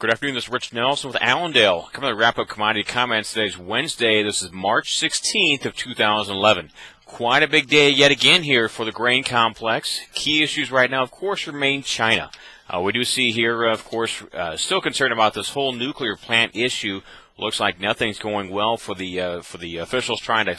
Good afternoon, this is Rich Nelson with Allendale. Coming to wrap up commodity comments. Today's Wednesday. This is March 16th of 2011. Quite a big day yet again here for the grain complex. Key issues right now, of course, remain China. We do see here, of course, still concerned about this whole nuclear plant issue. Looks like nothing's going well for the officials trying to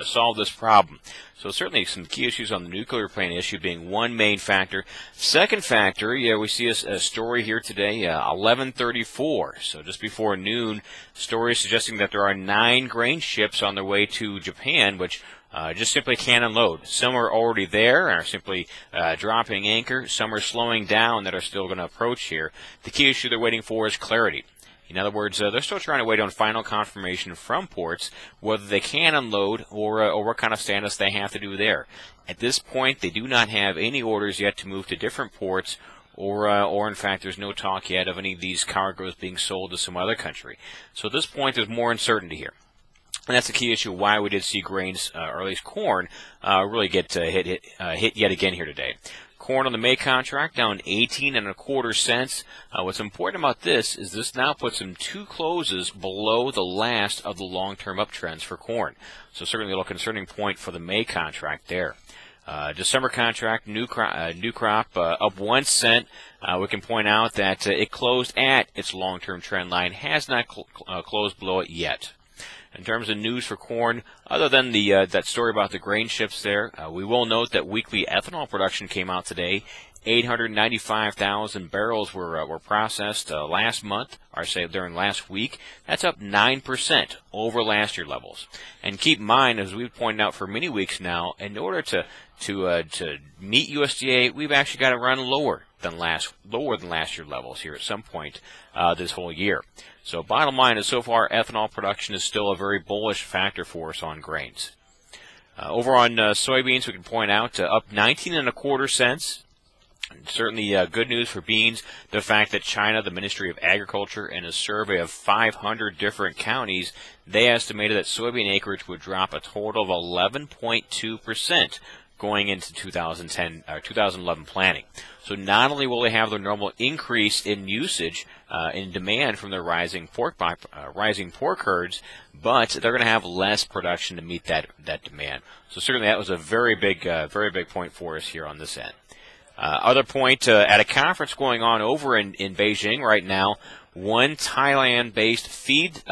solve this problem. So certainly some key issues on the nuclear plant issue being one main factor. Second factor, we see a story here today, 11:34. So just before noon, story suggesting that there are 9 grain ships on their way to Japan, which just simply can't unload. Some are already there and are simply dropping anchor. Some are slowing down that are still going to approach here. The key issue they're waiting for is clarity. In other words, they're still trying to wait on final confirmation from ports whether they can unload or what kind of status they have to do there. At this point, they do not have any orders yet to move to different ports, or in fact, there's no talk yet of any of these cargoes being sold to some other country. So at this point, there's more uncertainty here. And that's the key issue why we did see grains, or at least corn, really get hit yet again here today. Corn on the May contract down 18.25 cents. What's important about this is this now puts them 2 closes below the last of the long-term uptrends for corn. So certainly a little concerning point for the May contract there. December contract, new crop up 1 cent. We can point out that it closed at its long-term trend line, has not closed below it yet. In terms of news for corn, other than that story about the grain ships there, we will note that weekly ethanol production came out today. 895,000 barrels were processed last month, or say during last week. That's up 9% over last year levels. And keep in mind, as we've pointed out for many weeks now, in order to meet USDA, we've actually got to run lower than last year levels here at some point this whole year. So bottom line is so far ethanol production is still a very bullish factor for us on grains. Over on soybeans, we can point out up 19.25 cents. And certainly good news for beans, the fact that China, the Ministry of Agriculture, in a survey of 500 different counties, they estimated that soybean acreage would drop a total of 11.2% going into 2011 planting. So not only will they have their normal increase in usage, in demand from their rising pork herds, but they're going to have less production to meet that demand. So certainly that was a very big point for us here on this end. Other point, at a conference going on over in Beijing right now, one Thailand-based feed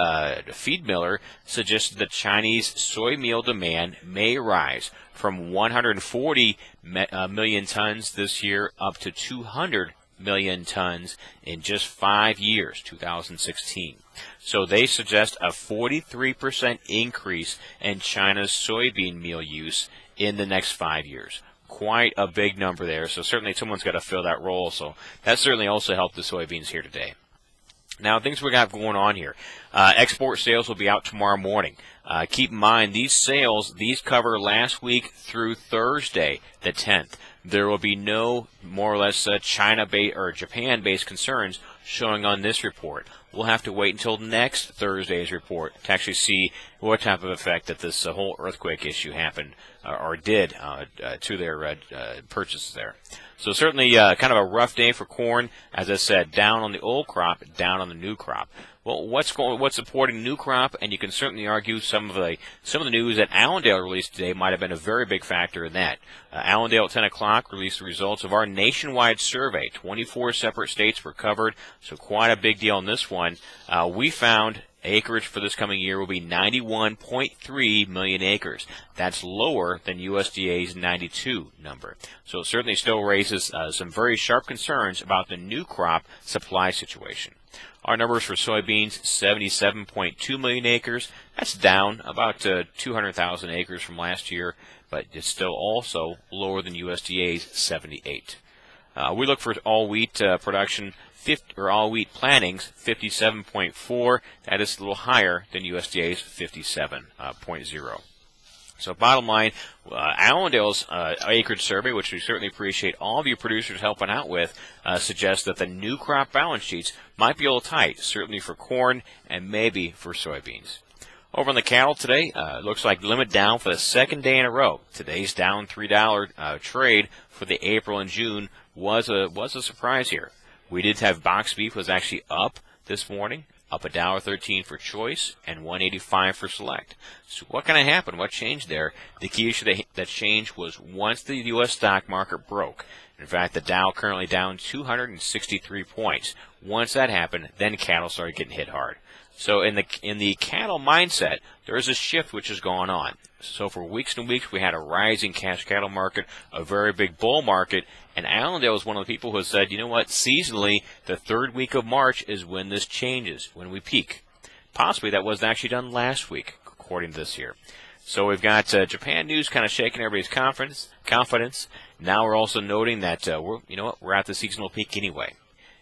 miller suggested that Chinese soy meal demand may rise from 140 million tons this year up to 200 million tons in just 5 years, 2016. So they suggest a 43% increase in China's soybean meal use in the next 5 years. Quite a big number there, so certainly someone's got to fill that role. So that certainly also helped the soybeans here today. Now, things we got going on here. Export sales will be out tomorrow morning. Keep in mind, these cover last week through Thursday, the 10th. There will be no, more or less, China-based or Japan-based concerns showing on this report. We'll have to wait until next Thursday's report to actually see what type of effect that this whole earthquake issue happened or did to their purchases there. So certainly kind of a rough day for corn. As I said, down on the old crop, down on the new crop. Well, what's supporting new crop? And you can certainly argue some of the news that Allendale released today might have been a very big factor in that. Allendale at 10 o'clock released the results of our nationwide survey. 24 separate states were covered, so quite a big deal in this one. We found acreage for this coming year will be 91.3 million acres. That's lower than USDA's 92 number. So it certainly still raises some very sharp concerns about the new crop supply situation. Our numbers for soybeans, 77.2 million acres. That's down about 200,000 acres from last year, but it's still also lower than USDA's 78. We look for all wheat production, all wheat plantings, 57.4. That is a little higher than USDA's 57.0. So bottom line, Allendale's acreage survey, which we certainly appreciate all of you producers helping out with, suggests that the new crop balance sheets might be a little tight, certainly for corn and maybe for soybeans. Over on the cattle today, it looks like limit down for the second day in a row. Today's down $3 trade for the April and June was a surprise here. We did have box beef was actually up this morning, up $1.13 for choice and $1.85 for select. So what can happen? What changed there? The key issue that changed was once the U.S. stock market broke. In fact, the Dow currently down 263 points. Once that happened, then cattle started getting hit hard. So in the cattle mindset, there is a shift which is going on. So for weeks and weeks, we had a rising cash cattle market, a very big bull market, and Allendale was one of the people who said, you know what, seasonally, the third week of March is when this changes, when we peak. Possibly that wasn't actually done last week, according to this here. So we've got Japan news kind of shaking everybody's confidence. Now we're also noting that we're at the seasonal peak anyway.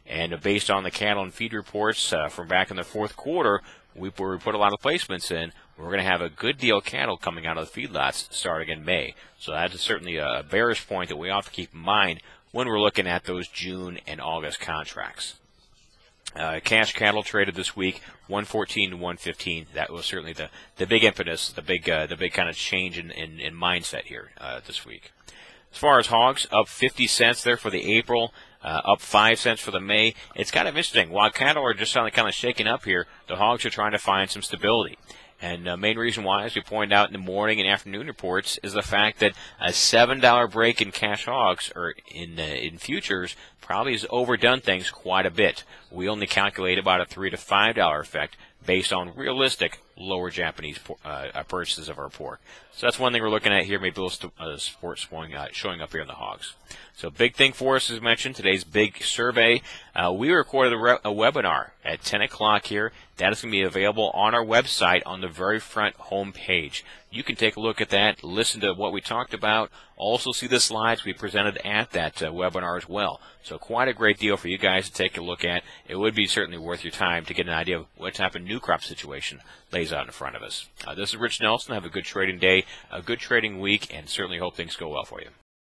And based on the cattle and feed reports from back in the fourth quarter, where we put a lot of placements in, we're going to have a good deal of cattle coming out of the feedlots starting in May. So that is certainly a bearish point that we ought to keep in mind when we're looking at those June and August contracts. Cash cattle traded this week, 114 to 115. That was certainly the big impetus, the big kind of change in mindset here this week. As far as hogs, up 50 cents there for the April, up 5 cents for the May. It's kind of interesting. While cattle are just kind of shaking up here, the hogs are trying to find some stability. And the main reason why, as we pointed out in the morning and afternoon reports, is the fact that a $7 break in cash hogs or in futures probably has overdone things quite a bit. We only calculate about a $3 to $5 effect based on realistic lower Japanese purchases of our pork. So that's one thing we're looking at here, maybe a little support showing up here in the hogs. So big thing for us, as mentioned, today's big survey. We recorded a webinar at 10 o'clock here. That is going to be available on our website on the very front home page. You can take a look at that, listen to what we talked about, also see the slides we presented at that webinar as well. So quite a great deal for you guys to take a look at. It would be certainly worth your time to get an idea of what type of new crop situation lays out in front of us. This is Rich Nelson. Have a good trading day, a good trading week, and certainly hope things go well for you.